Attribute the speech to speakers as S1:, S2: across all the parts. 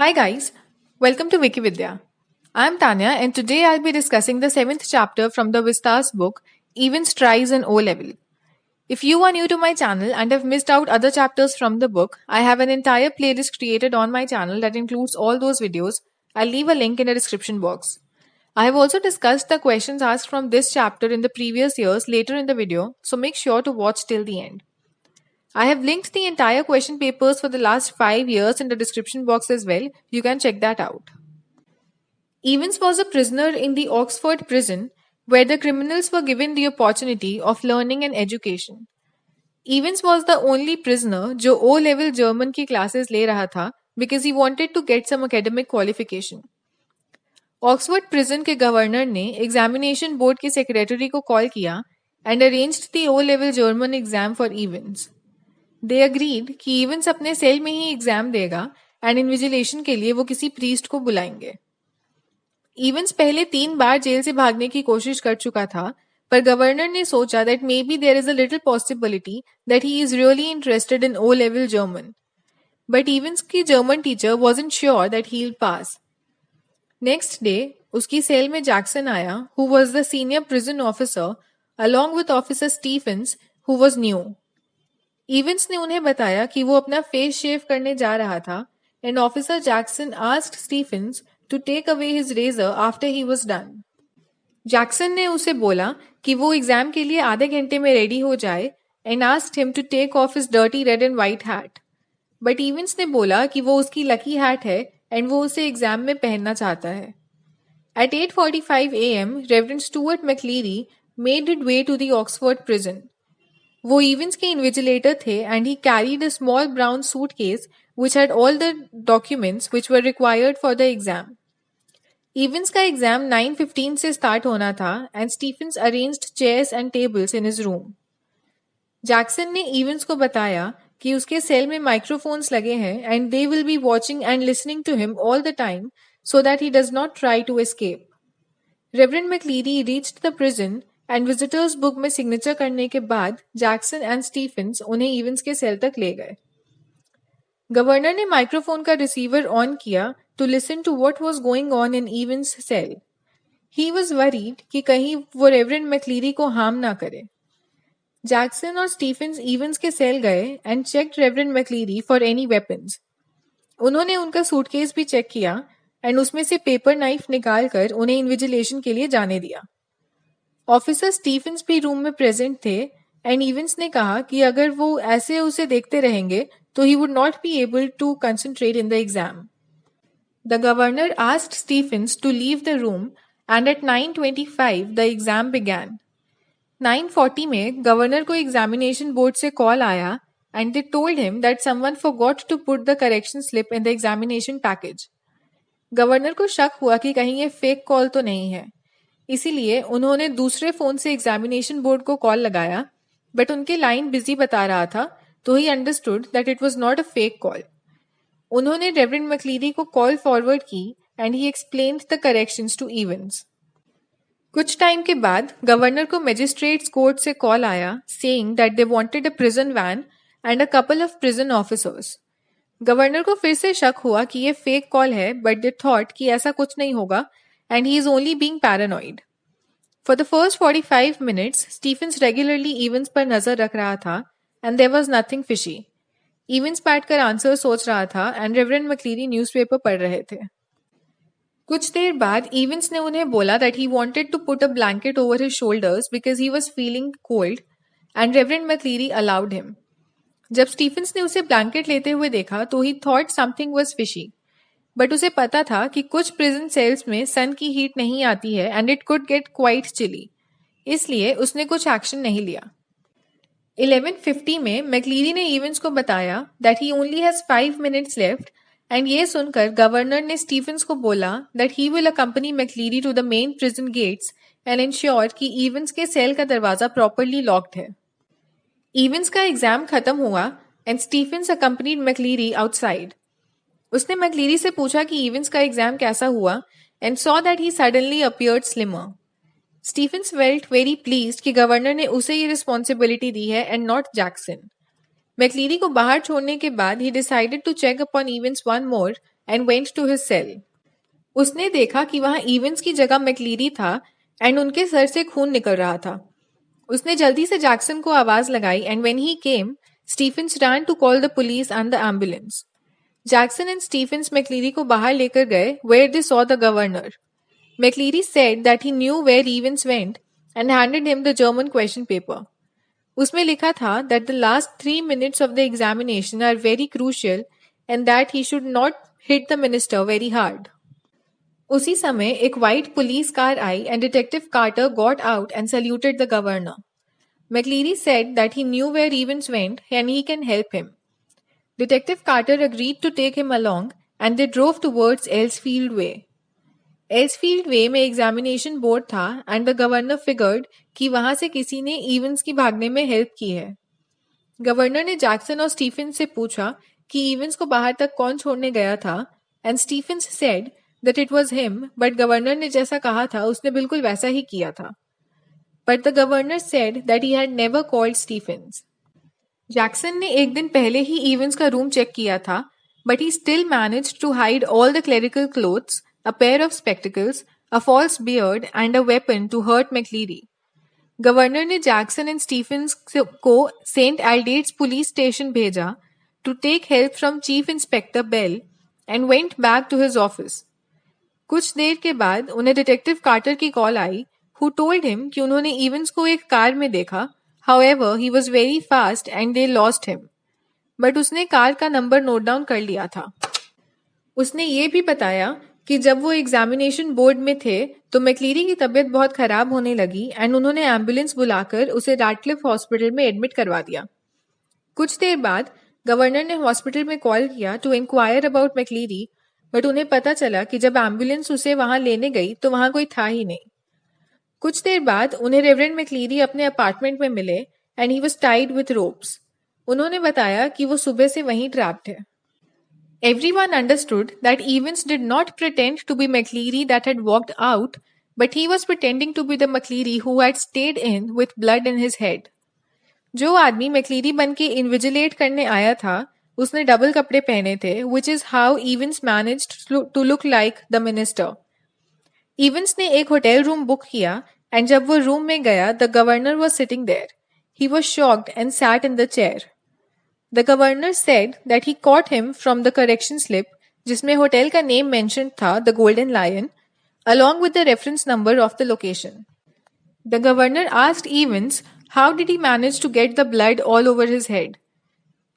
S1: Hi guys, welcome to Wikividya. I'm Tanya and today I'll be discussing the 7th chapter from the Vistas book, Events, Tries and O-Level. If you are new to my channel and have missed out other chapters from the book, I have an entire playlist created on my channel that includes all those videos. I'll leave a link in the description box. I have also discussed the questions asked from this chapter in the previous years later in the video, so make sure to watch till the end. I have linked the entire question papers for the last 5 years in the description box as well. You can check that out. Evans was a prisoner in the Oxford prison where the criminals were given the opportunity of learning and education. Evans was the only prisoner जो O-level German की classes ले रहा था because he wanted to get some academic qualification. Oxford prison के governor ने examination board के secretary को call किया and arranged the O level German exam for Evans. They agreed कि इवेंस अपने सेल में ही एग्जाम देगा एंड इन्विजिलेशन के लिए वो किसी प्रीस्ट को बुलाएंगे. इवेंस पहले 3 बार जेल से भागने की कोशिश कर चुका था, पर गवर्नर ने सोचा that may be there is a little possibility that he is really interested in O level German. But Evans की German teacher wasn't sure that he will pass. Next day उसकी सेल में Jackson आया, who was the senior prison officer, along with officer Stephens, who was new. Evans ने उन्हें बताया कि वो अपना फेस शेव करने जा रहा था and officer Jackson asked Stephens to take away his razor after he was done. Jackson ने उसे बोला कि वो एग्जाम के लिए आधे घंटे में रेडी हो जाए and asked him to take off his dirty red and white hat. But Evans ने बोला कि वो उसकी लकी हैट है एंड वो उसे एग्जाम में पहनना चाहता है. At 8:45 a.m., Reverend Stuart McLeary made his way to the Oxford prison. वो इवेंट्स के इन्विजिलेटर थे and he carried a small brown suitcase which had all the documents which were required for the exam. Evans का exam 9:15 से start होना था and Stephens arranged chairs and tables in his room. Jackson ने Evans को बताया कि उसके cell में माइक्रोफोन्स लगे हैं and they will be watching and listening to him all the time so that he does not try to escape. Reverend McLeary reached the prison and visitors book में signature करने के बाद Jackson and Stephens उन्हें Evans के cell तक ले गए. Governor ने माइक्रोफोन का रिसीवर ऑन किया to listen to what was going on in Evans cell. He was worried कि कहीं वो रेवरेंड मैक्लीरी को हार्म ना करे. जैक्सन और स्टीफेंस इवेंट्स के सेल गए and checked Reverend McCleary for any weapons. उन्होंने उनका सूटकेस भी चेक किया एंड उसमें से पेपर नाइफ निकालकर उन्हें इन्विजिलेशन के लिए जाने दिया. ऑफिसर स्टीफेंस भी रूम में प्रेजेंट थे एंड इवेंट्स ने कहा कि अगर वो ऐसे उसे देखते रहेंगे तो he would not be able to concentrate in the exam. The governor asked Stephens to leave the room and at 9:25 the exam began. 9:40 में गवर्नर को एग्जामिनेशन बोर्ड से कॉल आया and they told him that someone forgot to put the correction slip in the examination package. Governor को शक हुआ कि कहीं ये फेक कॉल तो नहीं है, इसीलिए उन्होंने दूसरे फोन से एग्जामिनेशन बोर्ड को कॉल लगाया, बट उनके लाइन बिजी बता रहा था तो he understood that it was not a fake call. उन्होंने रेवरेंड मैक्लीरी को कॉल फॉरवर्ड की and he explained the corrections to Evans. कुछ टाइम के बाद गवर्नर को मजिस्ट्रेट्स कोर्ट से कॉल आया saying that they wanted a prison van and a couple of prison officers. Governor को फिर से शक हुआ कि ये फेक कॉल है, बट दे थॉट कि ऐसा कुछ नहीं होगा and he is only being paranoid. For the first 45 minutes Stephens regularly Evans पर नजर रख रहा था and there was nothing fishy. Evans बैठकर आंसर सोच रहा था एंड रेवरेंड मैक्लीरी न्यूज़पेपर पढ़ रहे थे. कुछ देर बाद इवेंट्स ने उन्हें बोला that he wanted to put a blanket over his shoulders because he was feeling cold and Reverend McCleary allowed him. जब स्टीफेंस ने उसे ब्लैंकेट लेते हुए देखा तो he thought something was fishy, but उसे पता था कि कुछ प्रिजन सेल्स में सन की हीट नहीं आती है and it could get quite chilly, इसलिए उसने कुछ एक्शन नहीं लिया. 11:50 में मैक्लीरी ने इवेंट्स को बताया that he only has 5 minutes left and ये सुनकर गवर्नर ने स्टीफेंस को बोला that he will accompany McCleary to the main prison gates and ensure कि इवेंट्स के सेल का दरवाजा प्रॉपरली लॉक्ड है. इवेंट्स का एग्जाम खत्म हुआ and Stephens accompanied McCleary outside. उसने मैक्लीरी से पूछा कि इवेंट्स का एग्जाम कैसा हुआ and saw that he suddenly appeared slimmer. Stephens felt very pleased कि गवर्नर ने उसे ये रिस्पॉन्सिबिलिटी दी है एंड नॉट जैक्सन. मैक्लीरी को बाहर छोड़ने के बाद he decided to check upon Evans one more and went to his cell. उसने देखा कि वहां इवेंस की जगह मैक्लीरी था एंड उनके सर से खून निकल रहा था. उसने जल्दी से जैक्सन को आवाज लगाई and when he came, Stephens ran to call the police and the ambulance. Jackson and Stephens मैक्लीरी को बाहर लेकर गए where they saw the governor. McLeary said that he knew where Evans went and handed him the German question paper. उसमें लिखा था that the last 3 minutes of the examination are very crucial and that he should not hit the minister very hard. उसी समय एक white police car I and Detective Carter got out and saluted the governor. McLeary said that he knew where Evans went and he can help him. Detective Carter agreed to take him along and they drove towards Elsfield Way. एल्सफील्ड वे में examination board था and the governor figured कि वहां से किसी ने Evans की भागने में हेल्प की है. गवर्नर ने जैक्सन और स्टीफेंस से पूछा कि इवेंस को बाहर तक कौन छोड़ने गया था and Stephens said that it was him, but governor ने जैसा कहा था उसने बिल्कुल वैसा ही किया था. But the governor said that he had never called Stephens. Jackson ने एक दिन पहले ही इवेंस का रूम चेक किया था, but he still managed to hide all the clerical clothes, a pair of spectacles, a false beard, and a weapon to hurt McLeary. Governor ने Jackson and Stephens को सेंट एल्डेट्स पुलिस स्टेशन भेजा to take help from chief inspector Bell and went back to his office. कुछ देर के बाद उन्हें detective Carter की call आई हु टोल्ड हिम कि उन्होंने इवेंस को एक कार में देखा. However he was very fast and they lost him. But उसने कार का नंबर नोट डाउन कर लिया था. उसने ये भी बताया कि जब वो एग्जामिनेशन बोर्ड में थे तो मैक्लीरी की तबीयत बहुत खराब होने लगी एंड उन्होंने एम्बुलेंस बुलाकर उसे रैडक्लिफ हॉस्पिटल में एडमिट करवा दिया. कुछ देर बाद गवर्नर ने हॉस्पिटल में कॉल किया टू इंक्वायर अबाउट मैक्लीरी, बट उन्हें पता चला कि जब एम्बुलेंस उसे वहां लेने गई तो वहां कोई था ही नहीं. कुछ देर बाद उन्हें रेवरेंड मैक्लीरी अपने अपार्टमेंट में मिले and he was tied with ropes. उन्होंने बताया कि वो सुबह से वहीं ट्रैप्ड है. Everyone understood that Evans did not pretend to be McLeary that had walked out, but he was pretending to be the McLeary who had stayed in with blood in his head. जो आदमी McLeary बन के invigilate करने आया था, उसने double कपड़े पहने थे, which is how Evans managed to look like the minister. Evans ने एक होटल रूम बुक किया, and जब वो रूम में गया, the governor was sitting there. He was shocked and sat in the chair. The governor said that he caught him from the correction slip, जिसमें hotel का name mention था, the Golden Lion, along with the reference number of the location. The governor asked Evans how did he manage to get the blood all over his head.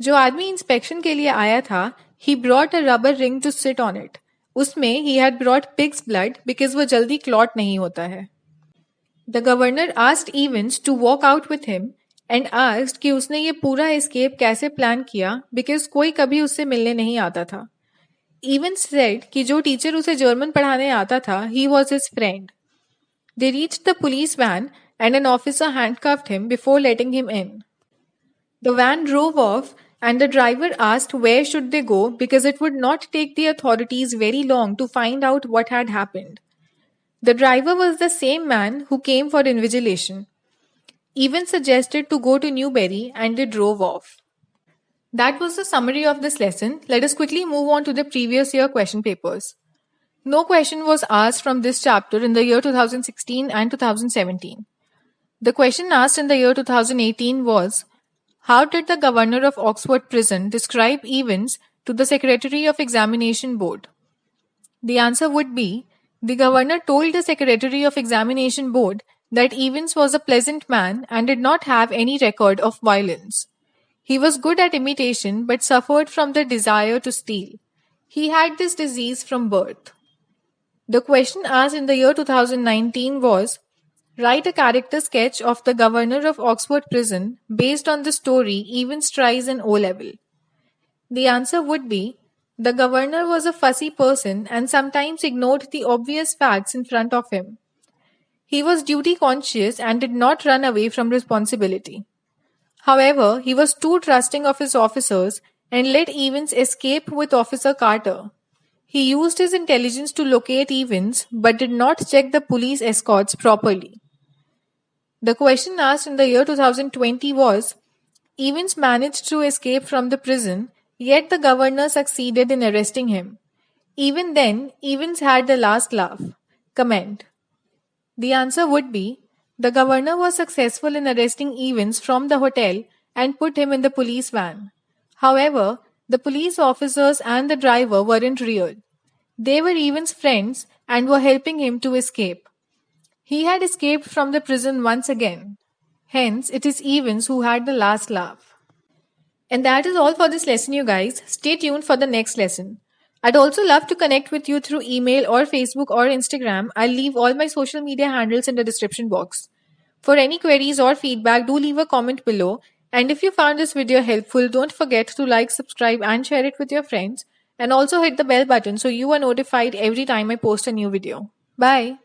S1: जो आदमी inspection के लिए आया था, he brought a rubber ring to sit on it. उसमें he had brought pig's blood because वो जल्दी clot नहीं होता है. The governor asked Evans to walk out with him and asked कि उसने ये पूरा एस्केप कैसे प्लान किया बिकॉज कोई कभी उससे मिलने नहीं आता था. इवेंस सेड कि जो टीचर उसे जर्मन पढ़ाने आता था he was his friend. They reached the police van and an officer handcuffed him before letting him in. The van drove off and the driver asked where should they go because it would not take the authorities very long to find out what had happened. The driver was the same man who came for invigilation. Evans suggested to go to Newberry and they drove off. That was the summary of this lesson. Let us quickly move on to the previous year question papers. No question was asked from this chapter in the year 2016 and 2017. The question asked in the year 2018 was, how did the governor of Oxford Prison describe Evans to the Secretary of Examination Board? The answer would be, the governor told the Secretary of Examination Board that Evans was a pleasant man and did not have any record of violence. He was good at imitation but suffered from the desire to steal. He had this disease from birth. The question asked in the year 2019 was, write a character sketch of the governor of Oxford Prison based on the story Evans tries in O-level. The answer would be, the governor was a fussy person and sometimes ignored the obvious facts in front of him. He was duty conscious and did not run away from responsibility. However, he was too trusting of his officers and let Evans escape with Officer Carter. He used his intelligence to locate Evans but did not check the police escorts properly. The question asked in the year 2020 was, Evans managed to escape from the prison, yet the governor succeeded in arresting him. Even then, Evans had the last laugh. Comment. The answer would be the governor was successful in arresting Evans from the hotel and put him in the police van. However, the police officers and the driver weren't real. They were Evans' friends and were helping him to escape. He had escaped from the prison once again. Hence, it is Evans who had the last laugh. And that is all for this lesson, you guys. Stay tuned for the next lesson. I'd also love to connect with you through email or Facebook or Instagram. I'll leave all my social media handles in the description box. For any queries or feedback, do leave a comment below. And if you found this video helpful, don't forget to like, subscribe and share it with your friends. And also hit the bell button so you are notified every time I post a new video. Bye.